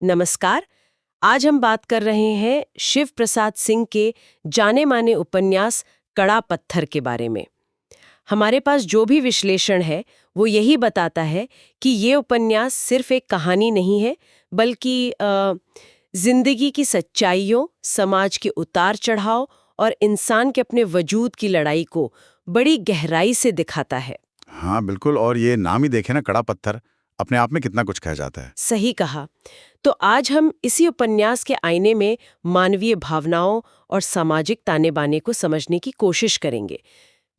नमस्कार। आज हम बात कर रहे हैं शिव प्रसाद सिंह के जाने माने उपन्यास कड़ा पत्थर के बारे में। हमारे पास जो भी विश्लेषण है वो यही बताता है कि ये उपन्यास सिर्फ एक कहानी नहीं है, बल्कि जिंदगी की सच्चाइयों, समाज के उतार चढ़ाव और इंसान के अपने वजूद की लड़ाई को बड़ी गहराई से दिखाता है। हाँ बिल्कुल। और ये नाम ही देखे ना, कड़ा पत्थर, अपने आप में कितना कुछ कह जाता है। सही कहा। तो आज हम इसी उपन्यास के आईने में मानवीय भावनाओं और सामाजिक ताने बाने को समझने की कोशिश करेंगे।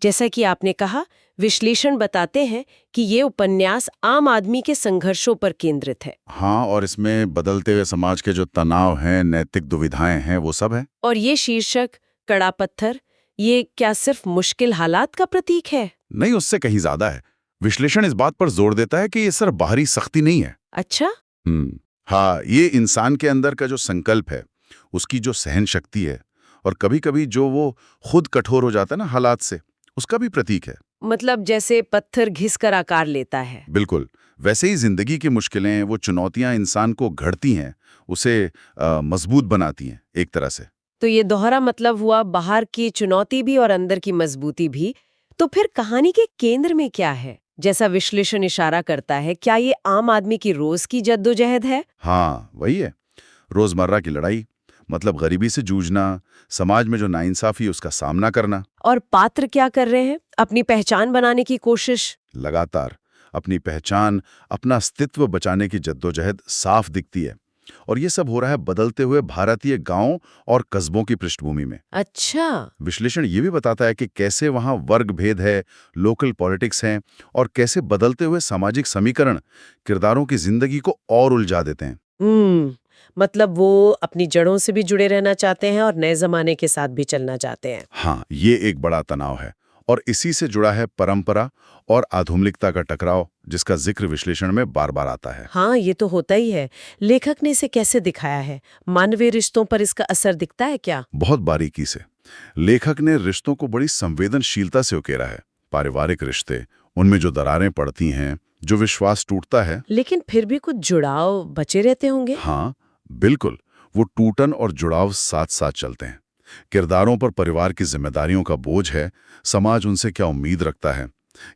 जैसा कि आपने कहा, विश्लेषण बताते हैं कि ये उपन्यास आम आदमी के संघर्षों पर केंद्रित है। हाँ, और इसमें बदलते हुए समाज के जो तनाव हैं, नैतिक दुविधाएं हैं, वो सब है। और ये शीर्षक कड़ा पत्थर, ये क्या सिर्फ मुश्किल हालात का प्रतीक है? नहीं, उससे कहीं ज्यादा है। विश्लेषण इस बात पर जोर देता है कि ये सिर्फ बाहरी सख्ती नहीं है। अच्छा। हाँ, ये इंसान के अंदर का जो संकल्प है, उसकी जो सहन शक्ति है, और कभी कभी जो वो खुद कठोर हो जाता है ना हालात से, उसका भी प्रतीक है। मतलब जैसे पत्थर घिसकर आकार लेता है। बिल्कुल। वैसे ही जिंदगी की मुश्किलें, वो चुनौतियां इंसान को घड़ती हैं, उसे मजबूत बनाती हैं एक तरह से। तो ये दोहरा मतलब हुआ, बाहर की चुनौती भी और अंदर की मजबूती भी। तो फिर कहानी के केंद्र में क्या है? जैसा विश्लेषण इशारा करता है, क्या ये आम आदमी की रोज की जद्दोजहद है? हाँ, वही है। रोजमर्रा की लड़ाई, मतलब गरीबी से जूझना, समाज में जो नाइंसाफी है उसका सामना करना। और पात्र क्या कर रहे हैं? अपनी पहचान बनाने की कोशिश। लगातार अपनी पहचान, अपना अस्तित्व बचाने की जद्दोजहद साफ दिखती है। और ये सब हो रहा है बदलते हुए भारतीय गांवों और कस्बों की पृष्ठभूमि में। अच्छा। विश्लेषण ये भी बताता है कि कैसे वहां वर्ग भेद है, लोकल पॉलिटिक्स हैं, और कैसे बदलते हुए सामाजिक समीकरण किरदारों की जिंदगी को और उलझा देते हैं। मतलब वो अपनी जड़ों से भी जुड़े रहना चाहते हैं और नए जमाने के साथ भी चलना चाहते हैं। हाँ, ये एक बड़ा तनाव है। और इसी से जुड़ा है परंपरा और आधुनिकता का टकराव, जिसका जिक्र विश्लेषण में बार बार आता है। हाँ, ये तो होता ही है। लेखक ने इसे कैसे दिखाया है? मानवीय रिश्तों पर इसका असर दिखता है क्या? बहुत बारीकी से लेखक ने रिश्तों को बड़ी संवेदनशीलता से उकेरा है। पारिवारिक रिश्ते, उनमें जो दरारें पड़ती हैं, जो विश्वास टूटता है। लेकिन फिर भी कुछ जुड़ाव बचे रहते होंगे। हाँ बिल्कुल, वो टूटन और जुड़ाव साथ साथ चलते हैं। किरदारों पर परिवार की जिम्मेदारियों का बोझ है, समाज उनसे क्या उम्मीद रखता है,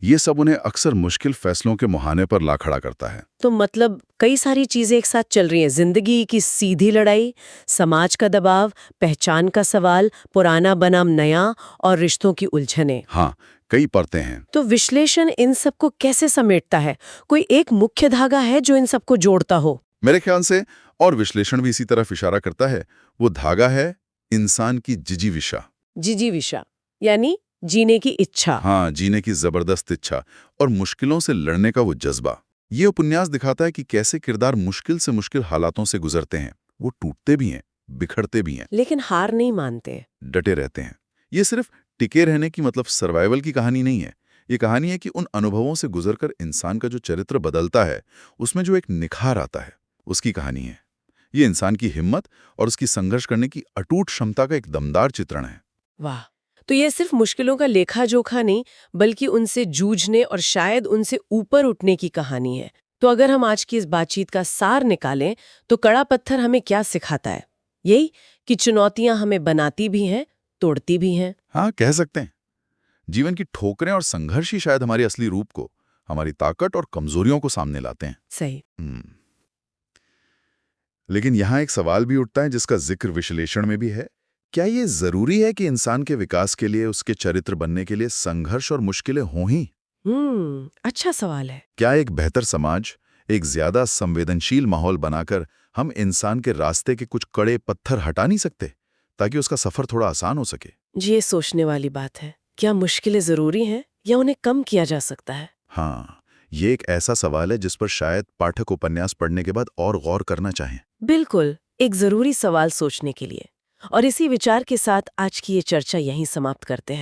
ये सब उन्हें अक्सर मुश्किल फैसलों के मुहाने पर ला खड़ा करता है। तो मतलब कई सारी चीजें एक साथ चल रही हैं। जिंदगी की सीधी लड़ाई, समाज का दबाव, पहचान का सवाल, पुराना बनाम नया, और रिश्तों की उलझनें। हाँ, कई परतें हैं। तो विश्लेषण इन सबको कैसे समेटता है? कोई एक मुख्य धागा है जो इन सबको जोड़ता हो? मेरे ख्याल से, और विश्लेषण भी इसी तरफ इशारा करता है, वो धागा है इंसान की जिजीविषा। जिजीविषा यानी जीने की इच्छा। हाँ, जीने की जबरदस्त इच्छा और मुश्किलों से लड़ने का वो जज्बा। ये उपन्यास दिखाता है कि कैसे किरदार मुश्किल से मुश्किल हालातों से गुजरते हैं। वो टूटते भी हैं, बिखरते भी हैं, लेकिन हार नहीं मानते। डटे रहते हैं। ये सिर्फ टिके रहने की, मतलब सर्वाइवल की कहानी नहीं है। ये कहानी है कि उन अनुभवों से गुजरकर इंसान का जो चरित्र बदलता है, उसमें जो एक निखार आता है, उसकी कहानी है। ये इंसान की हिम्मत और उसकी संघर्ष करने की अटूट क्षमता का एक दमदार चित्रण है। वाह। तो ये सिर्फ मुश्किलों का लेखा जोखा नहीं, बल्कि उनसे जूझने और शायद उनसे ऊपर उठने की कहानी है। तो अगर हम आज की इस बातचीत का सार निकालें, तो कड़ा पत्थर हमें क्या सिखाता है? यही कि चुनौतियां हमें बनाती भी हैं, तोड़ती भी हैं। हाँ, कह सकते हैं। जीवन की ठोकरें और संघर्ष ही शायद हमारी असली रूप को, हमारी ताकत और कमजोरियों को सामने लाते हैं। सही। लेकिन यहाँ एक सवाल भी उठता है, जिसका जिक्र विश्लेषण में भी है। क्या ये जरूरी है कि इंसान के विकास के लिए, उसके चरित्र बनने के लिए संघर्ष और मुश्किलें हों ही? अच्छा सवाल है। क्या एक बेहतर समाज, एक ज्यादा संवेदनशील माहौल बनाकर हम इंसान के रास्ते के कुछ कड़े पत्थर हटा नहीं सकते, ताकि उसका सफर थोड़ा आसान हो सके? जी, ये सोचने वाली बात है। क्या मुश्किलें जरूरी हैं या उन्हें कम किया जा सकता है? हाँ, ये एक ऐसा सवाल है जिस पर शायद पाठक उपन्यास पढ़ने के बाद और गौर करना चाहें। बिल्कुल, एक जरूरी सवाल सोचने के लिए। और इसी विचार के साथ आज की ये चर्चा यहीं समाप्त करते हैं।